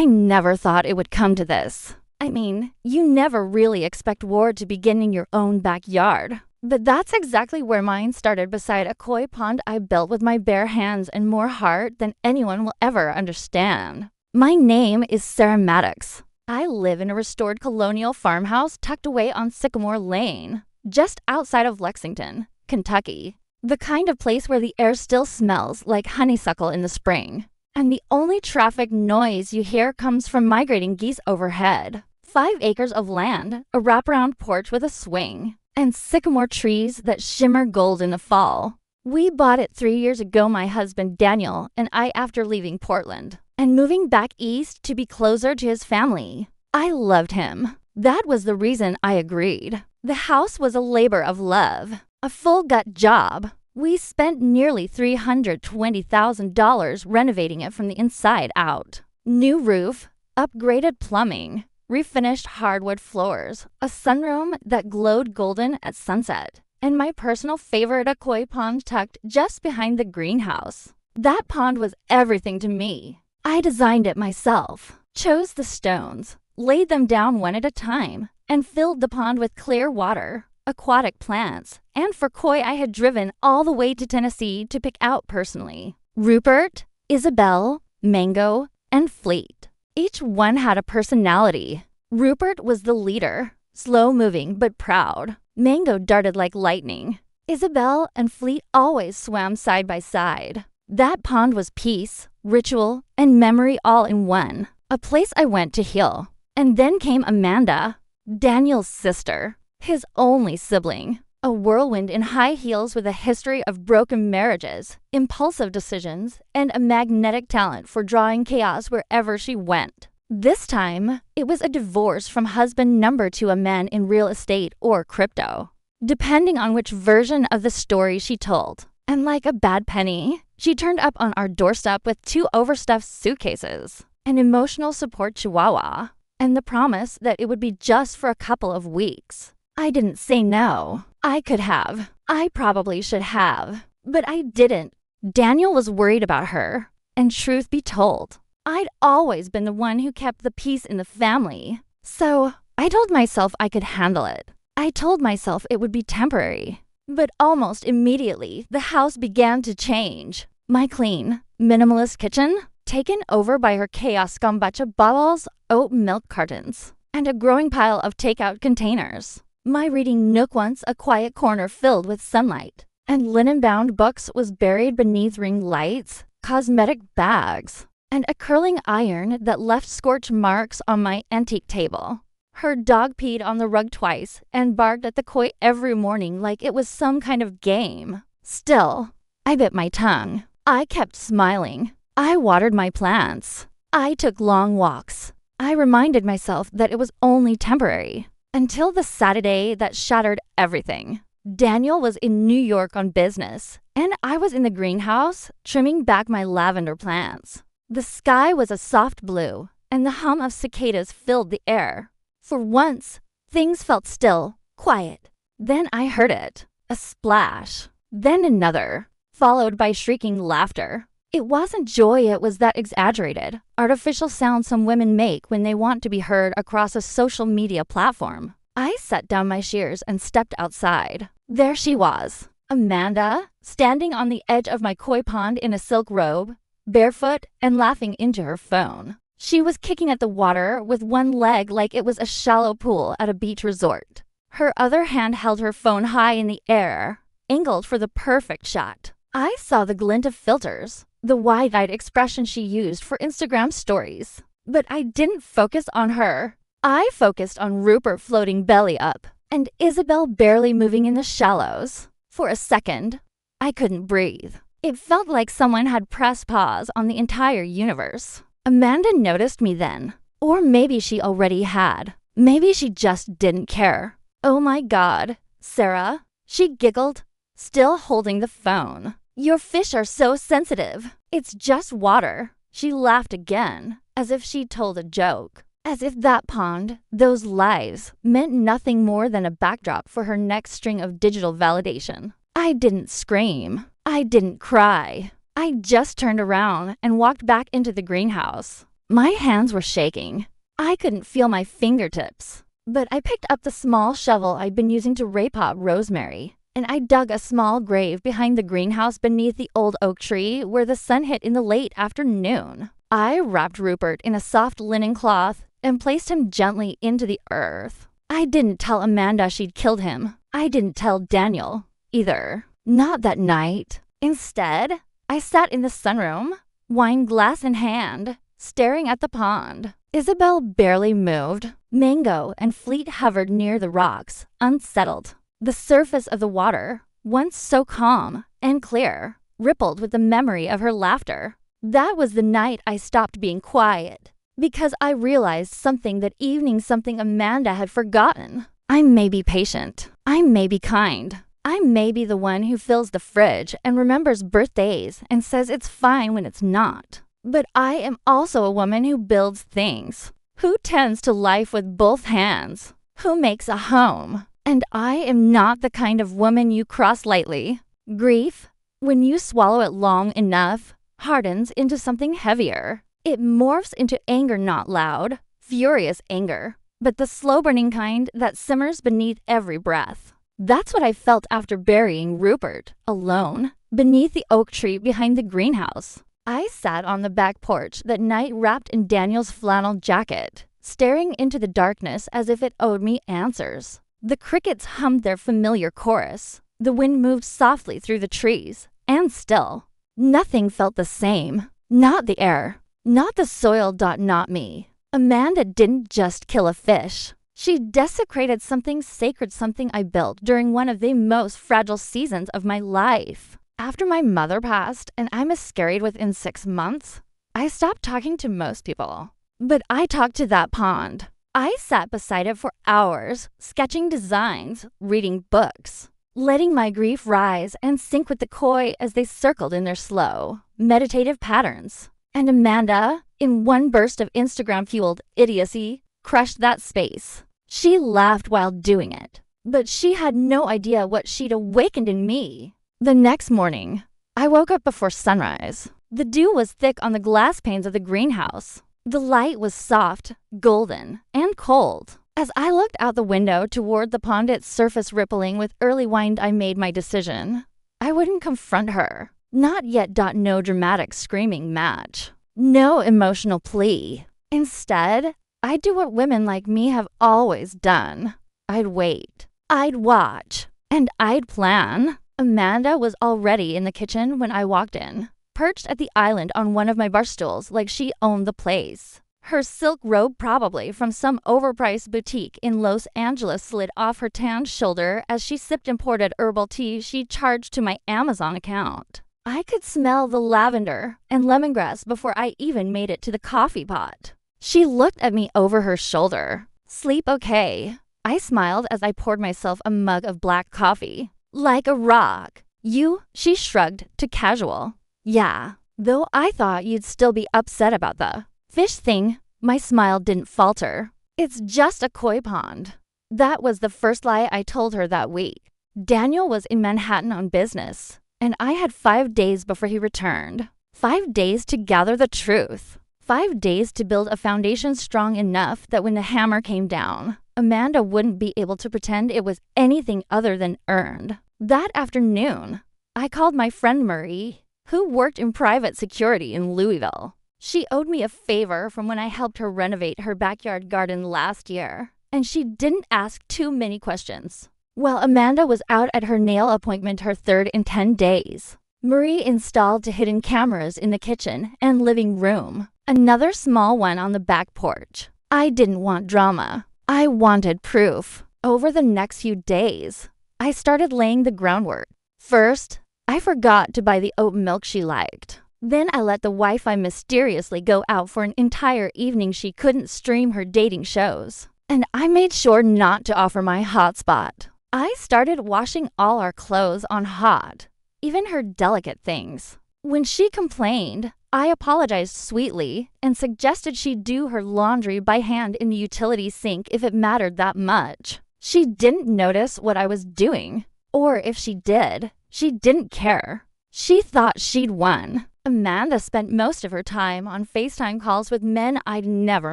I never thought it would come to this. I mean, you never really expect war to begin in your own backyard. But that's exactly where mine started, beside a koi pond I built with my bare hands and more heart than anyone will ever understand. My name is Sarah Maddox. I live in a restored colonial farmhouse tucked away on Sycamore Lane, just outside of Lexington, Kentucky. The kind of place where the air still smells like honeysuckle in the spring. And the only traffic noise you hear comes from migrating geese overhead. 5 acres of land, a wraparound porch with a swing, and sycamore trees that shimmer gold in the fall. We bought it 3 years ago, my husband Daniel and I, after leaving Portland and moving back east to be closer to his family. I loved him. That was the reason I agreed. The house was a labor of love, a full-gut job. We spent nearly $320,000 renovating it from the inside out. New roof, upgraded plumbing, refinished hardwood floors, a sunroom that glowed golden at sunset, and my personal favorite, a koi pond tucked just behind the greenhouse. That pond was everything to me. I designed it myself, chose the stones, laid them down one at a time, and filled the pond with clear water, aquatic plants, and for koi I had driven all the way to Tennessee to pick out personally. Rupert, Isabel, Mango, and Fleet. Each one had a personality. Rupert was the leader, slow-moving but proud. Mango darted like lightning. Isabel and Fleet always swam side by side. That pond was peace, ritual, and memory all in one. A place I went to heal. And then came Amanda, Daniel's sister, his only sibling. A whirlwind in high heels with a history of broken marriages, impulsive decisions, and a magnetic talent for drawing chaos wherever she went. This time, it was a divorce from husband number 2, a man in real estate or crypto, depending on which version of the story she told. And like a bad penny, she turned up on our doorstep with 2 overstuffed suitcases, an emotional support chihuahua, and the promise that it would be just for a couple of weeks. I didn't say no. I could have. I probably should have. But I didn't. Daniel was worried about her. And truth be told, I'd always been the one who kept the peace in the family. So I told myself I could handle it. I told myself it would be temporary. But almost immediately, the house began to change. My clean, minimalist kitchen, taken over by her chaos kombucha bottles, oat milk cartons, and a growing pile of takeout containers. My reading nook, once a quiet corner filled with sunlight, and linen-bound books, was buried beneath ring lights, cosmetic bags, and a curling iron that left scorch marks on my antique table. Her dog peed on the rug twice and barked at the koi every morning like it was some kind of game. Still, I bit my tongue. I kept smiling. I watered my plants. I took long walks. I reminded myself that it was only temporary. Until the Saturday that shattered everything. Daniel was in New York on business, and I was in the greenhouse trimming back my lavender plants. The sky was a soft blue, and the hum of cicadas filled the air. For once, things felt still, quiet. Then I heard it. A splash. Then another, followed by shrieking laughter. It wasn't joy, it was that exaggerated, artificial sound some women make when they want to be heard across a social media platform. I set down my shears and stepped outside. There she was, Amanda, standing on the edge of my koi pond in a silk robe, barefoot and laughing into her phone. She was kicking at the water with one leg like it was a shallow pool at a beach resort. Her other hand held her phone high in the air, angled for the perfect shot. I saw the glint of filters, the wide-eyed expression she used for Instagram stories. But I didn't focus on her. I focused on Rupert floating belly up, and Isabel barely moving in the shallows. For a second, I couldn't breathe. It felt like someone had pressed pause on the entire universe. Amanda noticed me then. Or maybe she already had. Maybe she just didn't care. Oh my God, Sarah, she giggled, still holding the phone. Your fish are so sensitive. It's just water. She laughed again, as if she'd told a joke. As if that pond, those lives, meant nothing more than a backdrop for her next string of digital validation. I didn't scream. I didn't cry. I just turned around and walked back into the greenhouse. My hands were shaking. I couldn't feel my fingertips. But I picked up the small shovel I'd been using to rake up rosemary, and I dug a small grave behind the greenhouse beneath the old oak tree where the sun hit in the late afternoon. I wrapped Rupert in a soft linen cloth and placed him gently into the earth. I didn't tell Amanda she'd killed him. I didn't tell Daniel either. Not that night. Instead, I sat in the sunroom, wine glass in hand, staring at the pond. Isabel barely moved. Mango and Fleet hovered near the rocks, unsettled. The surface of the water, once so calm and clear, rippled with the memory of her laughter. That was the night I stopped being quiet, because I realized something that evening, something Amanda had forgotten. I may be patient. I may be kind. I may be the one who fills the fridge and remembers birthdays and says it's fine when it's not. But I am also a woman who builds things, who tends to life with both hands, who makes a home. And I am not the kind of woman you cross lightly. Grief, when you swallow it long enough, hardens into something heavier. It morphs into anger, not loud, furious anger, but the slow-burning kind that simmers beneath every breath. That's what I felt after burying Rupert, alone, beneath the oak tree behind the greenhouse. I sat on the back porch that night wrapped in Daniel's flannel jacket, staring into the darkness as if it owed me answers. The crickets hummed their familiar chorus. The wind moved softly through the trees, and still. Nothing felt the same. Not the air. Not the soil. Not me. Amanda didn't just kill a fish. She desecrated something sacred, something I built during one of the most fragile seasons of my life. After my mother passed and I miscarried within 6 months, I stopped talking to most people. But I talked to that pond. I sat beside it for hours, sketching designs, reading books, letting my grief rise and sink with the koi as they circled in their slow, meditative patterns. And Amanda, in one burst of Instagram-fueled idiocy, crushed that space. She laughed while doing it, but she had no idea what she'd awakened in me. The next morning, I woke up before sunrise. The dew was thick on the glass panes of the greenhouse. The light was soft, golden, and cold. As I looked out the window toward the pond, its surface rippling with early wind, I made my decision. I wouldn't confront her. Not yet. No dramatic screaming match. No emotional plea. Instead, I'd do what women like me have always done. I'd wait. I'd watch. And I'd plan. Amanda was already in the kitchen when I walked in, perched at the island on one of my bar stools like she owned the place. Her silk robe, probably from some overpriced boutique in Los Angeles, slid off her tanned shoulder as she sipped imported herbal tea she charged to my Amazon account. I could smell the lavender and lemongrass before I even made it to the coffee pot. She looked at me over her shoulder. Sleep okay? I smiled as I poured myself a mug of black coffee. Like a rock. You? She shrugged to casual. Yeah, though I thought you'd still be upset about the fish thing. My smile didn't falter. It's just a koi pond. That was the first lie I told her that week. Daniel was in Manhattan on business, and I had 5 days before he returned. 5 days to gather the truth. 5 days to build a foundation strong enough that when the hammer came down, Amanda wouldn't be able to pretend it was anything other than earned. That afternoon, I called my friend Marie, who worked in private security in Louisville. She owed me a favor from when I helped her renovate her backyard garden last year, and she didn't ask too many questions. While Amanda was out at her nail appointment, her third in 10 days, Marie installed hidden cameras in the kitchen and living room, another small one on the back porch. I didn't want drama. I wanted proof. Over the next few days, I started laying the groundwork. First, I forgot to buy the oat milk she liked. Then I let the Wi-Fi mysteriously go out for an entire evening she couldn't stream her dating shows. And I made sure not to offer my hotspot. I started washing all our clothes on hot, even her delicate things. When she complained, I apologized sweetly and suggested she do her laundry by hand in the utility sink if it mattered that much. She didn't notice what I was doing, or if she did, she didn't care. She thought she'd won. Amanda spent most of her time on FaceTime calls with men I'd never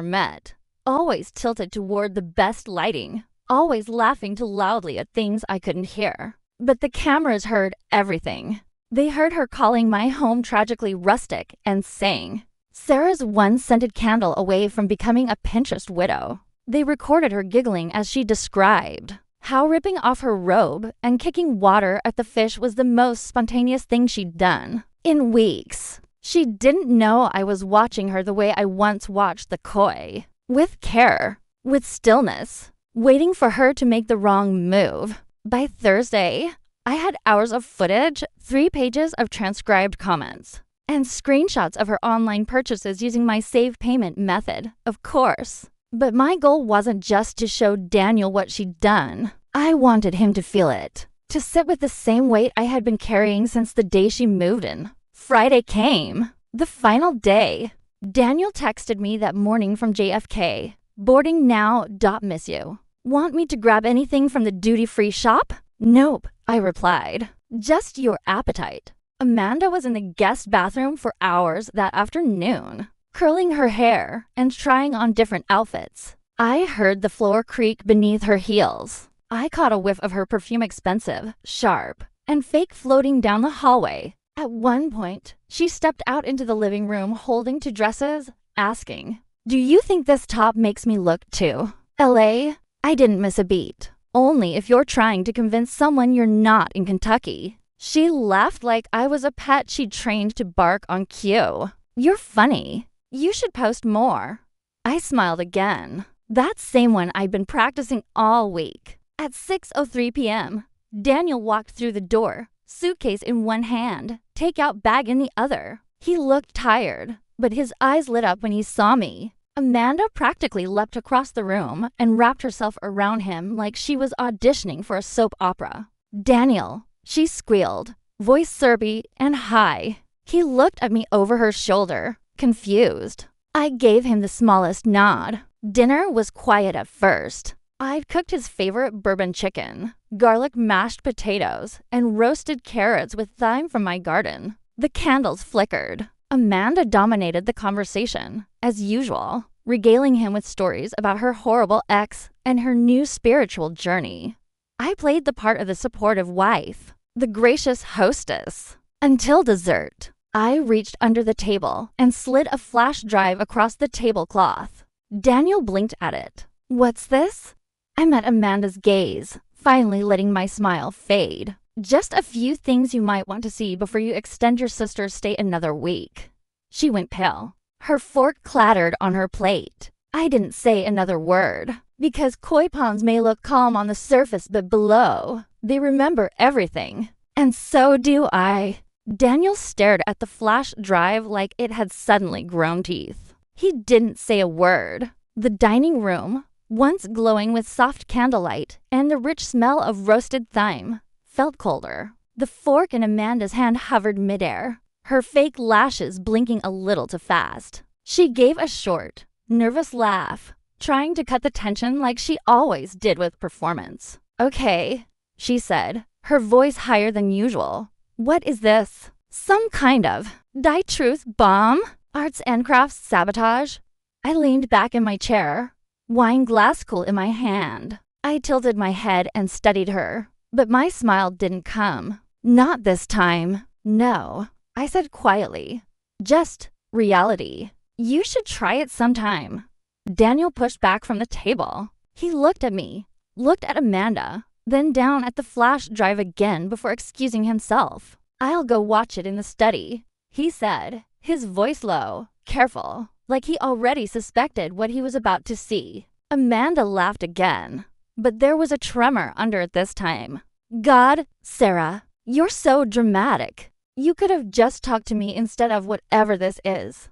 met, always tilted toward the best lighting, always laughing too loudly at things I couldn't hear. But the cameras heard everything. They heard her calling my home tragically rustic and saying, Sarah's one scented candle away from becoming a Pinterest widow. They recorded her giggling as she described how ripping off her robe and kicking water at the fish was the most spontaneous thing she'd done in weeks. She didn't know I was watching her the way I once watched the koi, with care, with stillness, waiting for her to make the wrong move. By Thursday, I had hours of footage, 3 pages of transcribed comments, and screenshots of her online purchases using my save payment method, of course. But my goal wasn't just to show Daniel what she'd done. I wanted him to feel it, to sit with the same weight I had been carrying since the day she moved in. Friday came, the final day. Daniel texted me that morning from JFK. Boarding now, miss you. Want me to grab anything from the duty-free shop? Nope, I replied. Just your appetite. Amanda was in the guest bathroom for hours that afternoon, curling her hair and trying on different outfits. I heard the floor creak beneath her heels. I caught a whiff of her perfume, expensive, sharp, and fake, floating down the hallway. At one point, she stepped out into the living room holding 2 dresses, asking, Do you think this top makes me look too LA? I didn't miss a beat. Only if you're trying to convince someone you're not in Kentucky. She laughed like I was a pet she'd trained to bark on cue. You're funny. You should post more. I smiled again. That same one I'd been practicing all week. At 6:03 p.m., Daniel walked through the door, suitcase in one hand, takeout bag in the other. He looked tired, but his eyes lit up when he saw me. Amanda practically leapt across the room and wrapped herself around him like she was auditioning for a soap opera. Daniel, she squealed, voice syrupy and high. He looked at me over her shoulder, confused. I gave him the smallest nod. Dinner was quiet at first. I'd cooked his favorite bourbon chicken, garlic mashed potatoes, and roasted carrots with thyme from my garden. The candles flickered. Amanda dominated the conversation, as usual, regaling him with stories about her horrible ex and her new spiritual journey. I played the part of the supportive wife, the gracious hostess. Until dessert, I reached under the table and slid a flash drive across the tablecloth. Daniel blinked at it. What's this? I met Amanda's gaze, finally letting my smile fade. Just a few things you might want to see before you extend your sister's stay another week. She went pale. Her fork clattered on her plate. I didn't say another word, because koi ponds may look calm on the surface, but below, they remember everything. And so do I. Daniel stared at the flash drive like it had suddenly grown teeth. He didn't say a word. The dining room, once glowing with soft candlelight and the rich smell of roasted thyme, felt colder. The fork in Amanda's hand hovered midair, her fake lashes blinking a little too fast. She gave a short, nervous laugh, trying to cut the tension like she always did with performance. Okay, she said, her voice higher than usual. What is this? Some kind of die truth bomb? Arts and crafts sabotage? I leaned back in my chair, wine glass cool in my hand. I tilted my head and studied her, but my smile didn't come. Not this time. No, I said quietly. Just reality. You should try it sometime. Daniel pushed back from the table. He looked at me, looked at Amanda, then down at the flash drive again before excusing himself. I'll go watch it in the study, he said, his voice low, careful, like he already suspected what he was about to see. Amanda laughed again, but there was a tremor under it this time. God, Sarah, you're so dramatic. You could have just talked to me instead of whatever this is.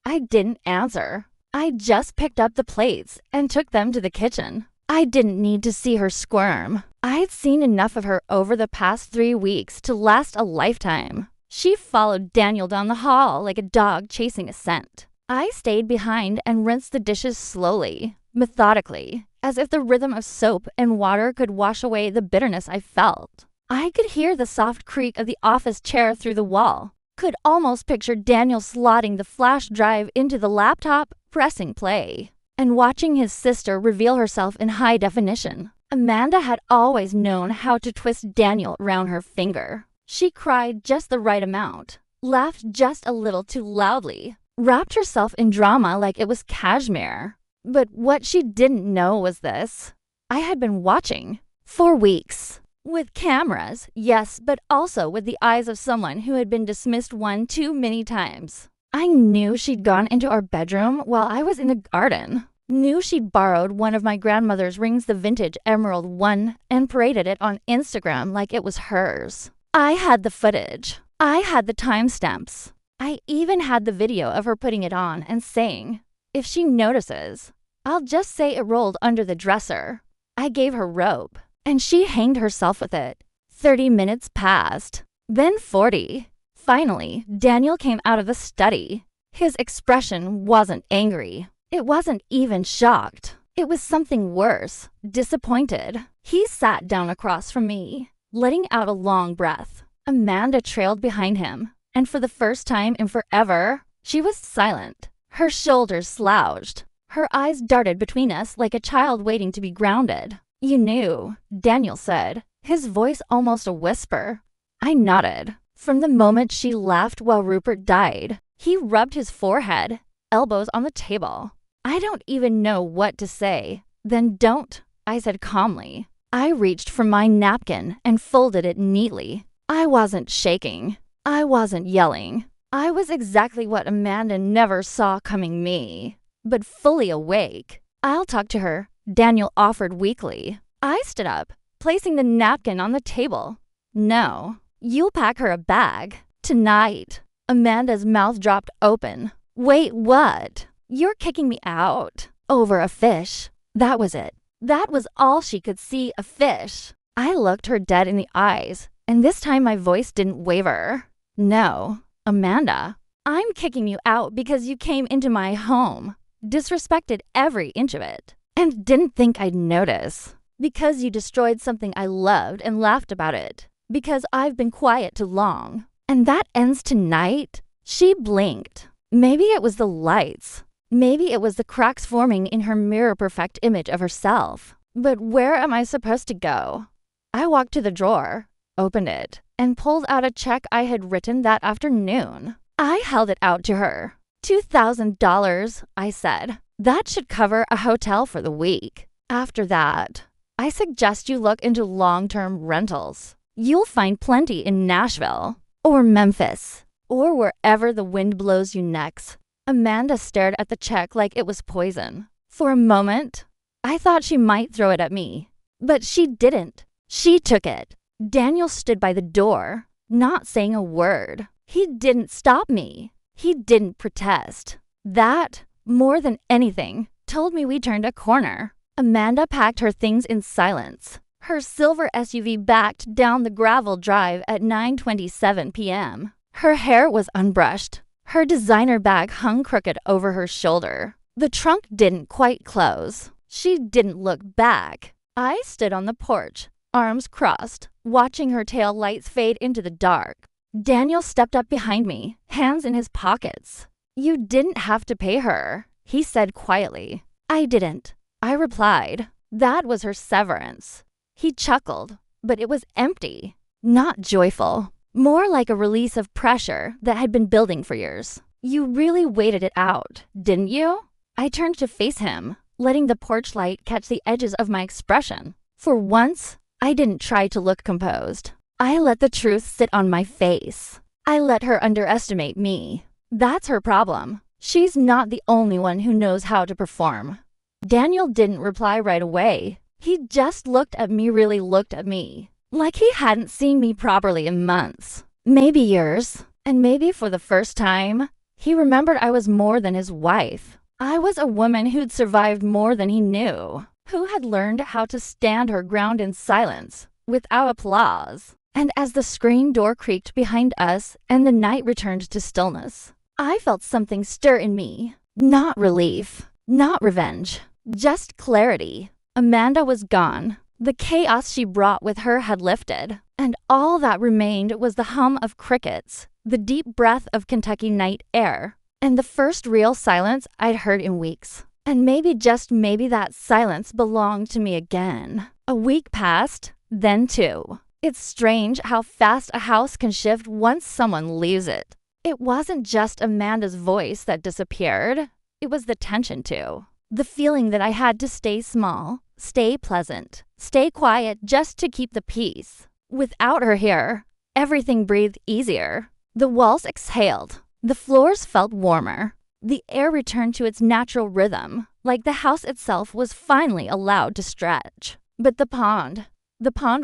I didn't answer. I just picked up the plates and took them to the kitchen. I didn't need to see her squirm. I'd seen enough of her over the past 3 weeks to last a lifetime. She followed Daniel down the hall like a dog chasing a scent. I stayed behind and rinsed the dishes slowly, methodically, as if the rhythm of soap and water could wash away the bitterness I felt. I could hear the soft creak of the office chair through the wall. Could almost picture Daniel slotting the flash drive into the laptop, pressing play, and watching his sister reveal herself in high definition. Amanda had always known how to twist Daniel around her finger. She cried just the right amount, laughed just a little too loudly, wrapped herself in drama like it was cashmere. But what she didn't know was this. I had been watching for weeks. With cameras, yes, but also with the eyes of someone who had been dismissed one too many times. I knew she'd gone into our bedroom while I was in the garden. Knew she'd borrowed one of my grandmother's rings, the vintage emerald one, and paraded it on Instagram like it was hers. I had the footage. I had the timestamps. I even had the video of her putting it on and saying, if she notices, I'll just say it rolled under the dresser. I gave her rope, and she hanged herself with it. 30 minutes passed, then 40. Finally, Daniel came out of the study. His expression wasn't angry. It wasn't even shocked. It was something worse, disappointed. He sat down across from me, letting out a long breath. Amanda trailed behind him, and for the first time in forever, she was silent. Her shoulders slouched. Her eyes darted between us like a child waiting to be grounded. You knew, Daniel said, his voice almost a whisper. I nodded. From the moment she laughed while Rupert died, he rubbed his forehead, elbows on the table. I don't even know what to say. Then don't, I said calmly. I reached for my napkin and folded it neatly. I wasn't shaking. I wasn't yelling. I was exactly what Amanda never saw coming me, but fully awake. I'll talk to her, Daniel offered weakly. I stood up, placing the napkin on the table. No, you'll pack her a bag. Tonight. Amanda's mouth dropped open. Wait, what? You're kicking me out? Over a fish. That was it. That was all she could see, a fish. I looked her dead in the eyes, and this time my voice didn't waver. No, Amanda, I'm kicking you out because you came into my home, disrespected every inch of it, and didn't think I'd notice. Because you destroyed something I loved and laughed about it. Because I've been quiet too long. And that ends tonight? She blinked. Maybe it was the lights. Maybe it was the cracks forming in her mirror-perfect image of herself. But where am I supposed to go? I walked to the drawer, opened it, and pulled out a check I had written that afternoon. I held it out to her. $2,000, I said. That should cover a hotel for the week. After that, I suggest you look into long-term rentals. You'll find plenty in Nashville, or Memphis, or wherever the wind blows you next. Amanda stared at the check like it was poison. For a moment, I thought she might throw it at me, but she didn't. She took it. Daniel stood by the door, not saying a word. He didn't stop me. He didn't protest. That, more than anything, told me we turned a corner. Amanda packed her things in silence. Her silver SUV backed down the gravel drive at 9:27 p.m. Her hair was unbrushed. Her designer bag hung crooked over her shoulder. The trunk didn't quite close. She didn't look back. I stood on the porch, arms crossed, watching her tail lights fade into the dark. Daniel stepped up behind me, hands in his pockets. You didn't have to pay her, he said quietly. I didn't, I replied. That was her severance. He chuckled, but it was empty, not joyful. More like a release of pressure that had been building for years. You really waited it out, didn't you? I turned to face him, letting the porch light catch the edges of my expression. For once, I didn't try to look composed. I let the truth sit on my face. I let her underestimate me. That's her problem. She's not the only one who knows how to perform. Daniel didn't reply right away. He just looked at me, really looked at me. Like he hadn't seen me properly in months. Maybe years. And maybe for the first time, he remembered I was more than his wife. I was a woman who'd survived more than he knew. Who had learned how to stand her ground in silence, without applause. And as the screen door creaked behind us and the night returned to stillness, I felt something stir in me. Not relief, not revenge, just clarity. Amanda was gone. The chaos she brought with her had lifted, and all that remained was the hum of crickets, the deep breath of Kentucky night air, and the first real silence I'd heard in weeks. And maybe, just maybe, that silence belonged to me again. A week passed, then two. It's strange how fast a house can shift once someone leaves it. It wasn't just Amanda's voice that disappeared. It was the tension too. The feeling that I had to stay small, stay pleasant, stay quiet just to keep the peace. Without her here, everything breathed easier. The walls exhaled. The floors felt warmer. The air returned to its natural rhythm, like the house itself was finally allowed to stretch. But the pond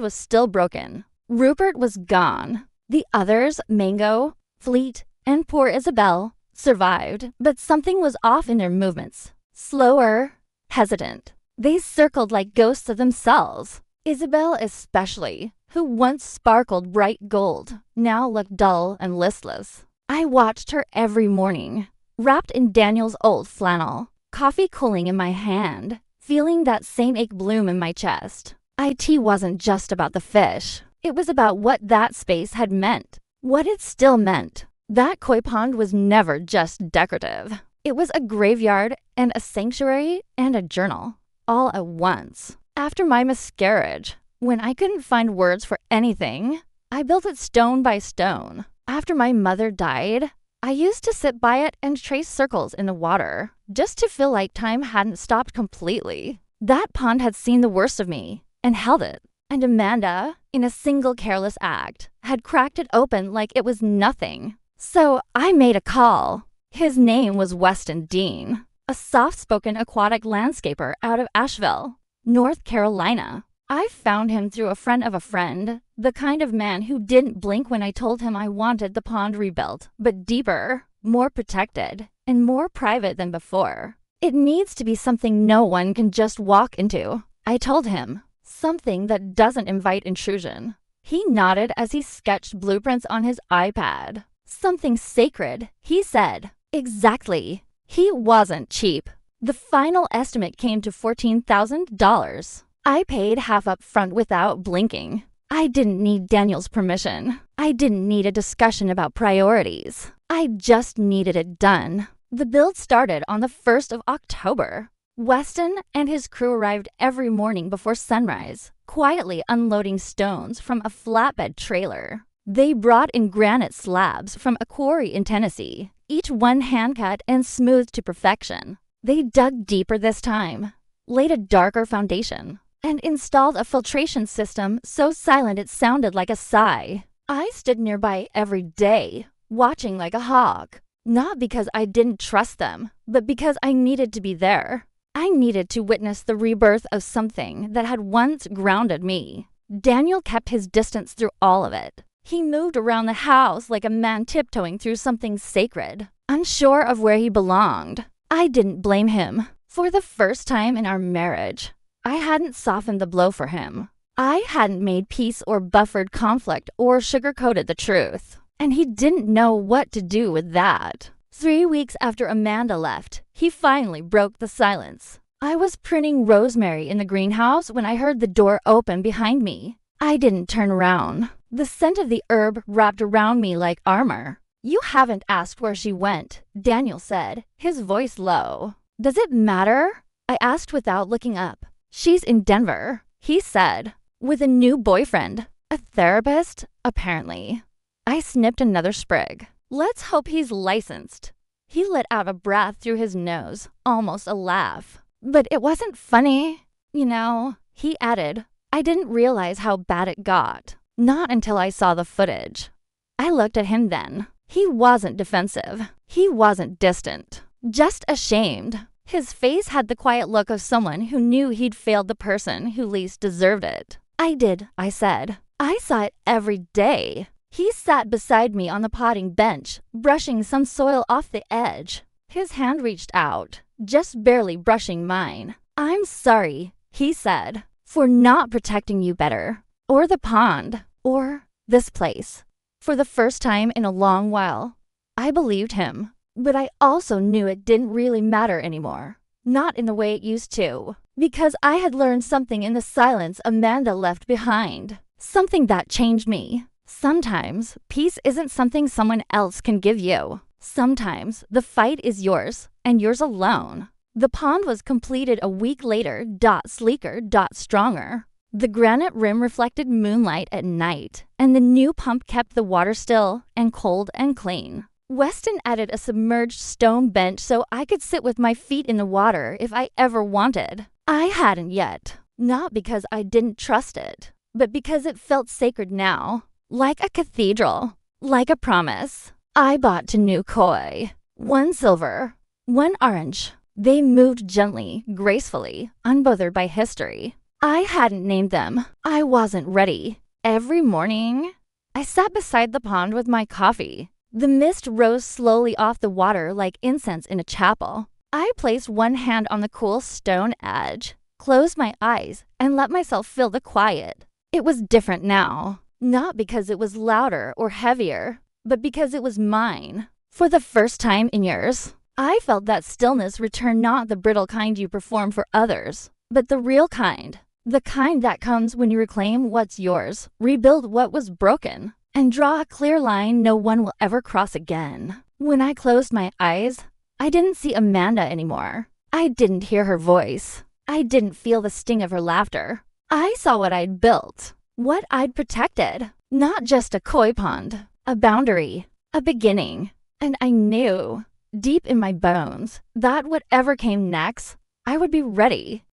was still broken. Rupert was gone. The others, Mango, Fleet, and poor Isabel, survived, but something was off in their movements. Slower, hesitant. They circled like ghosts of themselves. Isabel especially, who once sparkled bright gold, now looked dull and listless. I watched her every morning, wrapped in Daniel's old flannel, coffee cooling in my hand, feeling that same ache bloom in my chest. IT wasn't just about the fish. It was about what that space had meant, what it still meant. That koi pond was never just decorative. It was a graveyard and a sanctuary and a journal, all at once. After my miscarriage, when I couldn't find words for anything, I built it stone by stone. After my mother died, I used to sit by it and trace circles in the water, just to feel like time hadn't stopped completely. That pond had seen the worst of me and held it. And Amanda, in a single careless act, had cracked it open like it was nothing. So I made a call. His name was Weston Dean, a soft-spoken aquatic landscaper out of Asheville, North Carolina. I found him through a friend of a friend, the kind of man who didn't blink when I told him I wanted the pond rebuilt, but deeper, more protected, and more private than before. It needs to be something no one can just walk into, I told him. Something that doesn't invite intrusion. He nodded as he sketched blueprints on his iPad. Something sacred, he said. Exactly. He wasn't cheap. The final estimate came to $14,000. I paid half up front without blinking. I didn't need Daniel's permission. I didn't need a discussion about priorities. I just needed it done. The build started on the 1st of October. Weston and his crew arrived every morning before sunrise, quietly unloading stones from a flatbed trailer. They brought in granite slabs from a quarry in Tennessee, each one hand-cut and smoothed to perfection. They dug deeper this time, laid a darker foundation, and installed a filtration system so silent it sounded like a sigh. I stood nearby every day, watching like a hawk, not because I didn't trust them, but because I needed to be there. I needed to witness the rebirth of something that had once grounded me. Daniel kept his distance through all of it. He moved around the house like a man tiptoeing through something sacred, unsure of where he belonged. I didn't blame him. For the first time in our marriage, I hadn't softened the blow for him. I hadn't made peace or buffered conflict or sugarcoated the truth. And he didn't know what to do with that. 3 weeks after Amanda left, he finally broke the silence. I was pruning rosemary in the greenhouse when I heard the door open behind me. I didn't turn around. The scent of the herb wrapped around me like armor. "You haven't asked where she went," Daniel said, his voice low. "Does it matter?" I asked without looking up. "She's in Denver," he said, "with a new boyfriend, a therapist, apparently." I snipped another sprig. "Let's hope he's licensed." He let out a breath through his nose, almost a laugh. "But it wasn't funny, you know," he added. I didn't realize how bad it got. Not until I saw the footage. I looked at him then. He wasn't defensive. He wasn't distant. Just ashamed. His face had the quiet look of someone who knew he'd failed the person who least deserved it. "I did," I said. "I saw it every day." He sat beside me on the potting bench, brushing some soil off the edge. His hand reached out, just barely brushing mine. "I'm sorry," he said, "for not protecting you better. Or the pond. Or this place." For the first time in a long while, I believed him. But I also knew it didn't really matter anymore. Not in the way it used to. Because I had learned something in the silence Amanda left behind. Something that changed me. Sometimes peace isn't something someone else can give you. Sometimes the fight is yours and yours alone. The pond was completed a week later, sleeker, stronger. The granite rim reflected moonlight at night, and the new pump kept the water still and cold and clean. Weston added a submerged stone bench so I could sit with my feet in the water if I ever wanted. I hadn't yet, not because I didn't trust it, but because it felt sacred now, like a cathedral, like a promise. I bought 2 new koi, 1 silver, 1 orange. They moved gently, gracefully, unbothered by history. I hadn't named them. I wasn't ready. Every morning, I sat beside the pond with my coffee. The mist rose slowly off the water like incense in a chapel. I placed one hand on the cool stone edge, closed my eyes, and let myself feel the quiet. It was different now, not because it was louder or heavier, but because it was mine. For the first time in years, I felt that stillness return, not the brittle kind you perform for others, but the real kind. The kind that comes when you reclaim what's yours, rebuild what was broken, and draw a clear line no one will ever cross again. When I closed my eyes, I didn't see Amanda anymore. I didn't hear her voice. I didn't feel the sting of her laughter. I saw what I'd built, what I'd protected. Not just a koi pond, a boundary, a beginning. And I knew, deep in my bones, that whatever came next, I would be ready.